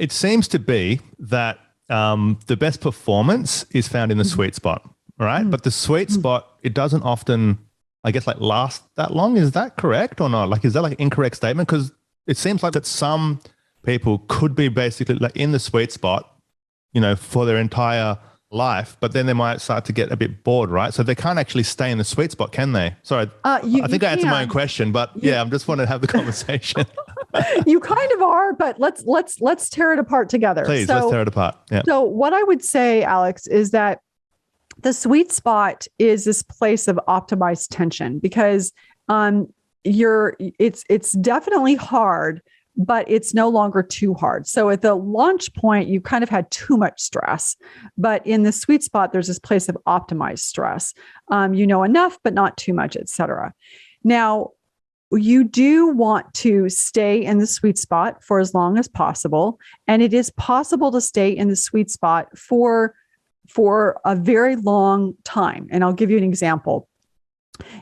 it seems to be that the best performance is found in the sweet spot, right? But the sweet spot, it doesn't often, I guess, like last that long. Is that correct or not? Like, is that like an incorrect statement? Because it seems like that some people could be basically like in the sweet spot, for their entire life, but then they might start to get a bit bored, right? So they can't actually stay in the sweet spot, can they? Sorry, I think I answered my own question, but I'm just wanting to have the conversation. You kind of are, but let's tear it apart together. Please, let's tear it apart. Yeah. So what I would say, Alex, is that the sweet spot is this place of optimized tension, because it's definitely hard, but it's no longer too hard. So at the launch point, you kind of had too much stress, but in the sweet spot, there's this place of optimized stress. Enough, but not too much, et cetera. Now, you do want to stay in the sweet spot for as long as possible. And it is possible to stay in the sweet spot for a very long time. And I'll give you an example.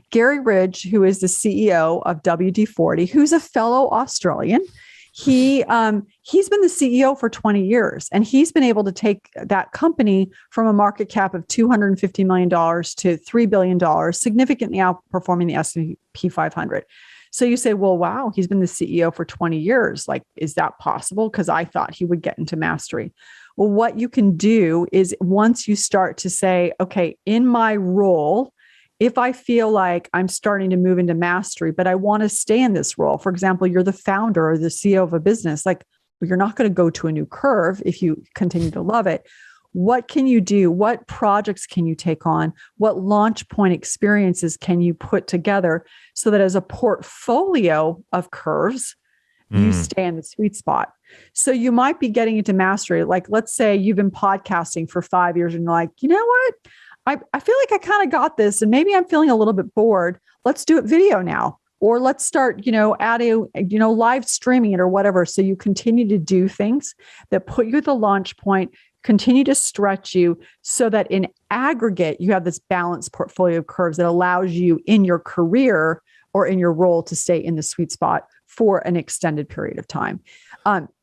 Gary Ridge, who is the CEO of WD-40, who's a fellow Australian, he's been the CEO for 20 years, and he's been able to take that company from a market cap of $250 million to $3 billion, significantly outperforming the S&P 500. So you say, well, wow, he's been the CEO for 20 years. Like, is that possible? Because I thought he would get into mastery. Well, what you can do is once you start to say, okay, in my role, if I feel like I'm starting to move into mastery, but I want to stay in this role, for example, you're the founder or the CEO of a business, like, well, you're not going to go to a new curve if you continue to love it. What can you do? What projects can you take on? What launch point experiences can you put together so that as a portfolio of curves, you stay in the sweet spot? So you might be getting into mastery. Like, let's say you've been podcasting for 5 years and you're like, you know what? I feel like I kind of got this, and maybe I'm feeling a little bit bored. Let's do it video now, or let's start, adding, live streaming it or whatever. So you continue to do things that put you at the launch point, continue to stretch you so that in aggregate, you have this balanced portfolio of curves that allows you in your career or in your role to stay in the sweet spot for an extended period of time.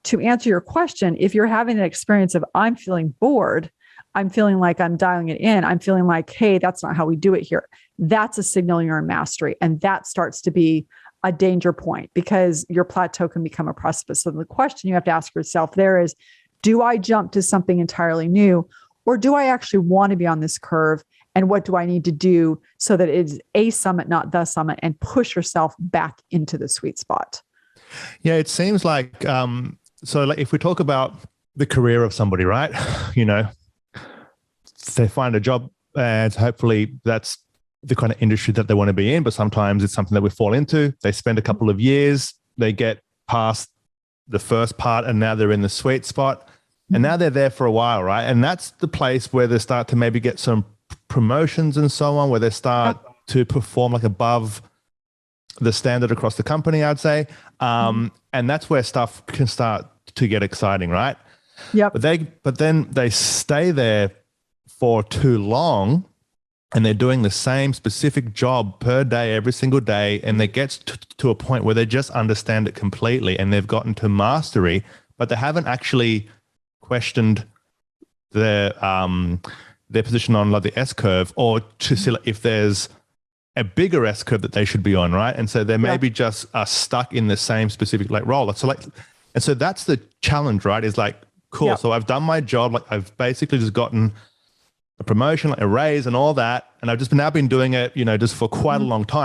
To answer your question, if you're having an experience of I'm feeling bored, I'm feeling like I'm dialing it in, I'm feeling like, hey, that's not how we do it here, that's a signal you're in mastery. And that starts to be a danger point because your plateau can become a precipice. So the question you have to ask yourself there is, do I jump to something entirely new, or do I actually want to be on this curve? And what do I need to do so that it is a summit, not the summit, and push yourself back into the sweet spot? Yeah, it seems like, so like if we talk about the career of somebody, right? They find a job and hopefully that's the kind of industry that they want to be in, but sometimes it's something that we fall into. They spend a couple of years, they get past the first part, and now they're in the sweet spot. And now they're there for a while, right? And that's the place where they start to maybe get some promotions and so on, where they start to perform like above the standard across the company, I'd say. And that's where stuff can start to get exciting, right? Yeah. But then they stay there for too long, and they're doing the same specific job per day, every single day, and they get to a point where they just understand it completely and they've gotten to mastery, but they haven't actually questioned their position on like the S curve, or to see if there's a bigger S curve that they should be on, right? And so they maybe just are stuck in the same specific like role. So like, and so that's the challenge, right? Is like, cool. So I've done my job. Like I've basically just gotten a promotion, like a raise and all that. And I've just now been doing it, just for quite a long time.